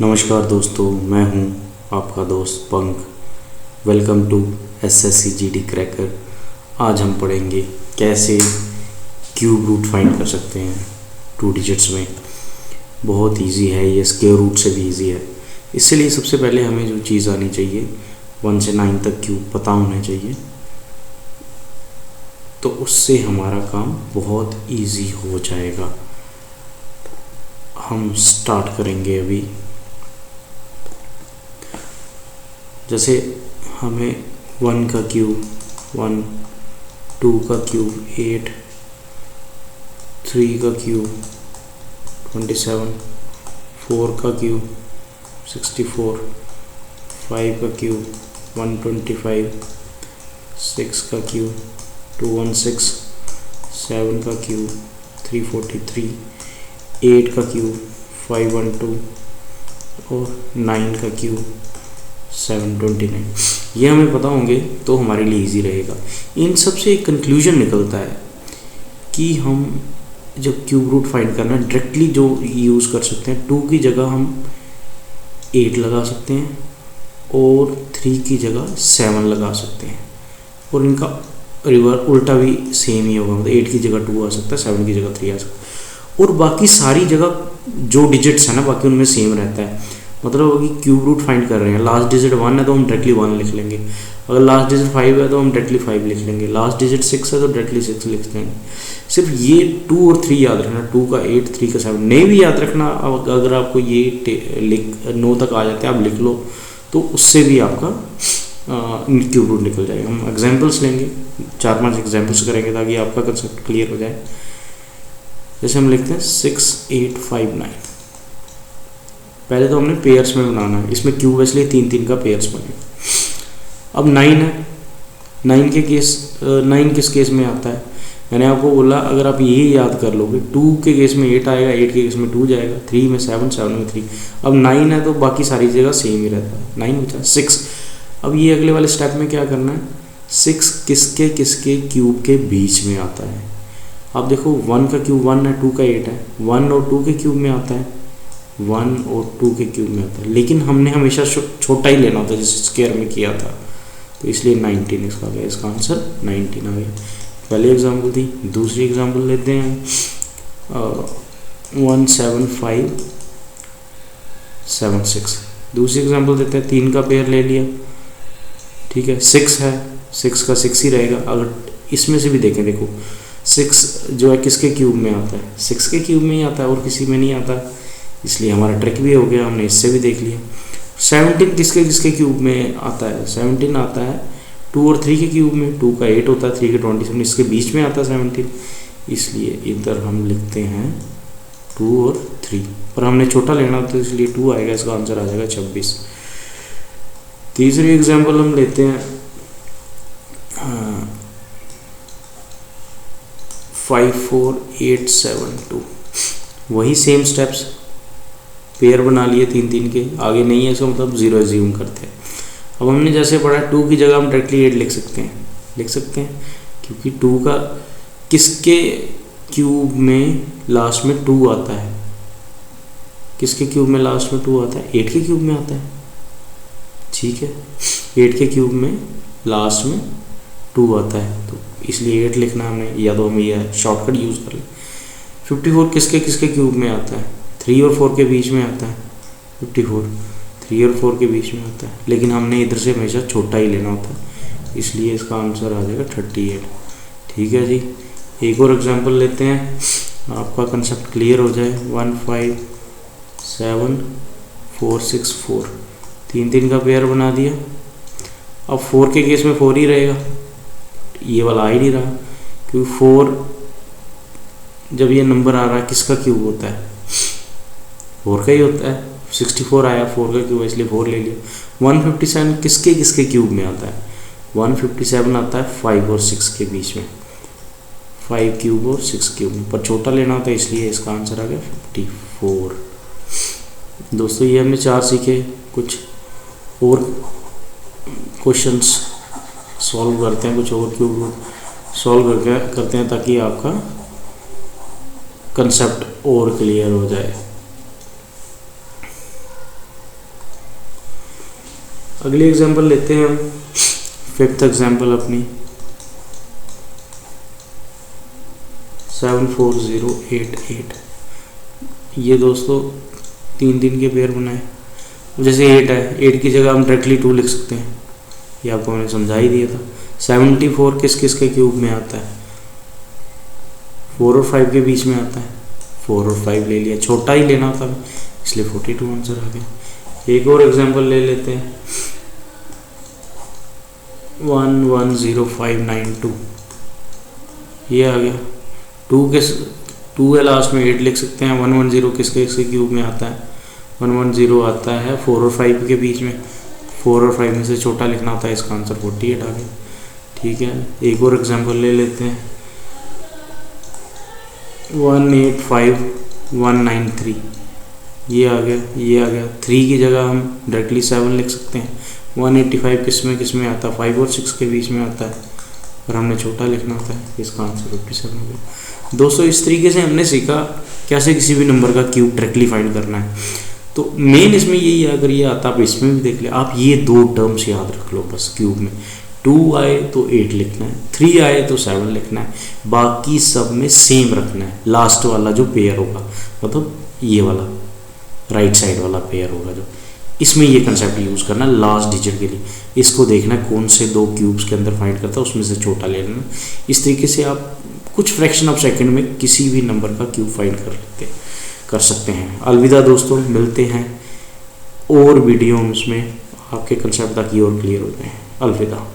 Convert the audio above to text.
नमस्कार दोस्तों, मैं हूं आपका दोस्त पंक। Welcome to SSC GD cracker. आज हम पढ़ेंगे कैसे क्यूब रूट फाइंड कर सकते हैं 2 डिजिट्स में। बहुत इजी है ये, स्क्वायर रूट से भी इजी है। इसलिए सबसे पहले हमें जो चीज़ आनी चाहिए 1 से 9 तक क्यूब पता होना चाहिए, तो उससे हमारा काम बहुत इजी हो जाएगा। हम स्टार्ट करेंगे अभी। जैसे हमें 1 का क्यूब 1, 2 का क्यूब 8, 3 का क्यूब 27, 4 का क्यूब 64, 5 का क्यूब 125, 6 का क्यूब 216, 7 का क्यूब 343, 8 का क्यूब 512 और 9 का क्यूब 729। ये हमें पता होंगे तो हमारे लिए इजी रहेगा। इन सब से एक कंक्लूजन निकलता है कि हम जब क्यूब रूट फाइंड करना है डायरेक्टली जो यूज़ कर सकते हैं, 2 की जगह हम 8 लगा सकते हैं और 3 की जगह 7 लगा सकते हैं, और इनका रिवर्स उल्टा भी सेम ही होगा। मतलब 8 की जगह 2 आ सकता है, 7 की जगह 3 आ सकता है, और बाकी सारी जगह जो डिजिट्स है ना बाकी उनमें सेम रहता है। मतलब अभी क्यूब रूट फाइंड कर रहे हैं, लास्ट डिजिट 1 है तो हम डायरेक्टली 1 लिख लेंगे, अगर लास्ट डिजिट 5 है तो हम डायरेक्टली 5 लिख लेंगे, लास्ट डिजिट 6 है तो डायरेक्टली 6 लिख लेंगे। सिर्फ ये 2 और 3 याद रखना, 2 का 8, 3 का 7 नहीं भी याद रखना। अगर आपको ये 9 तक आ जाते हैं आप लिख लो, तो उससे भी आपका क्यूब रूट निकल जाएगा। हम एग्जाम्पल्स लेंगे, 4-5 एग्जाम्पल्स करेंगे ताकि आपका कंसेप्ट क्लियर हो जाए। जैसे हम लिखते हैं 6, 8, 5, 9। पहले तो हमने पेयर्स में बनाना है, इसमें क्यूब है इसलिए 3-3 का पेयर्स बनेगा। अब 9 है, 9 किस केस में आता है? मैंने आपको बोला अगर आप ये याद कर लोगे, 2 के केस में 8 आएगा, 8 के केस में 2 जाएगा, 3 में 7, 7 में 3। अब 9 है तो बाकी सारी जगह सेम ही रहता है। 9 बचा 6। अब ये अगले वाले स्टेप में क्या करना है, 6 किसके किसके क्यूब के बीच में आता है? अब देखो 1 का क्यूब 1 है, 2 का 8 है, 1 और 2 के क्यूब में आता है, 1 और 2 के क्यूब में आता है। लेकिन हमने हमेशा छोटा ही लेना होता है जैसे स्क्वायर में किया था, तो इसलिए 19 इसका आ गया। इसका आंसर 19 आ गया। पहली एग्जांपल थी। दूसरी एग्जांपल लेते हैं 1, 7, 5, 7, 6। दूसरी एग्जांपल देते हैं, 3 का पेयर ले लिया, ठीक है। 6 है, 6 का 6 ही रहेगा। अगर इसमें से भी देखें, देखो 6 जो है किसके क्यूब में आता है? 6 के क्यूब में ही आता है और किसी में नहीं आता, इसलिए हमारा ट्रिक भी हो गया, हमने इससे भी देख लिया। 17 किसके किसके क्यूब में आता है? 17 आता है 2 और 3 के क्यूब में। 2 का 8 होता है, 3 के 27, इसके बीच में आता है 17, इसलिए इधर हम लिखते हैं 2 और 3। पर हमने छोटा लेना तो इसलिए 2 आएगा, इसका आंसर आ जाएगा 26। तीसरी एग्जाम्पल हम लेते हैं 5, 4, 8, 7, 2। वही सेम स्टेप्स, पेयर बना लिए 3-3 के, आगे नहीं है इसका मतलब 0 एज्यूम करते हैं। अब हमने जैसे पढ़ा 2 की जगह हम डायरेक्टली 8 लिख सकते हैं क्योंकि 2 का किसके क्यूब में लास्ट में 2 आता है? किसके क्यूब में लास्ट में 2 आता है? 8 के क्यूब में आता है, ठीक है। 8 के क्यूब में लास्ट में 2 आता है, तो इसलिए 8 लिखना हमने, या तो हम ये शॉर्टकट यूज़ कर लें। 54 किसके किसके क्यूब में आता है? 3 और 4 के बीच में आता है। 54 3 और 4 के बीच में आता है, लेकिन हमने इधर से हमेशा छोटा ही लेना होता है, इसलिए इसका आंसर आ जाएगा 38। ठीक है जी। एक और एग्जांपल लेते हैं, आपका कंसेप्ट क्लियर हो जाए। 1, 5, 7, 4, 6, 4। 3-3 का पेयर बना दिया। अब 4 के केस में 4 ही रहेगा, ये वाला आ ही नहीं रहा, क्योंकि 4 जब ये नंबर आ रहा है किसका क्यूब होता है? 4 का ही होता है। 64 आया 4 का क्यूब, इसलिए 4 ले लिया। 157 किसके किसके क्यूब में आता है? 157 आता है 5 और 6 के बीच में, 5 क्यूब और 6 क्यूब में, पर छोटा लेना होता है, इसलिए इसका आंसर आ गया 54। दोस्तों ये हमने 4 सीखे। कुछ और क्वेश्चंस सॉल्व करते हैं, कुछ और क्यूब रूट सॉल्व करते हैं ताकि आपका कंसेप्ट और क्लियर हो जाए। अगली एग्जांपल लेते हैं हम, फिफ्थ एग्जांपल अपनी 74088। ये दोस्तों 3 के पेयर बनाए। जैसे 8 है, 8 की जगह हम डायरेक्टली 2 लिख सकते हैं, ये आपको मैंने समझा ही दिया था। 74 किस किस के क्यूब में आता है? 4 और 5 के बीच में आता है, 4 और 5 ले लिया, छोटा ही लेना होता है इसलिए 42 आंसर आ गया। एक और एग्जांपल ले लेते हैं 110592, ये आ गया। 2 है लास्ट में, 8 लिख सकते हैं। 110 किसके किसके क्यूब में आता है? 110 आता है 4 और 5 के बीच में, 4 और 5 में से छोटा लिखना होता है, इसका आंसर 48 आ गया। ठीक है, एक और एग्जांपल ले लेते हैं 185193, ये आ गया, ये आ गया। 3 की जगह हम डायरेक्टली 7 लिख सकते हैं। 185 किस में आता है? 5 और 6 के बीच में आता है, और हमने छोटा लिखना होता है, इसका आंसर 57 हो गया। दोस्तों इस तरीके से हमने सीखा कैसे किसी भी नंबर का क्यूब डायरेक्टली फाइंड करना है। तो मेन इसमें यही है, अगर ये आता आप इसमें भी देख ले, आप ये 2 टर्म्स याद रख लो बस। क्यूब में 2 आए तो 8 लिखना है, 3 आए तो 7 लिखना है, बाकी सब में सेम रखना है। लास्ट वाला जो पेयर होगा, मतलब ये वाला राइट साइड वाला पेयर होगा जो, इसमें ये कंसेप्ट यूज़ करना है लास्ट डिजिट के लिए। इसको देखना है कौन से 2 क्यूब्स के अंदर फाइंड करता है, उसमें से छोटा ले लेना। इस तरीके से आप कुछ फ्रैक्शन ऑफ सेकंड में किसी भी नंबर का क्यूब फाइंड कर सकते हैं। अलविदा दोस्तों, मिलते हैं और वीडियोस में, आपके कंसेप्ट ताकि और क्लियर हो जाए। अलविदा।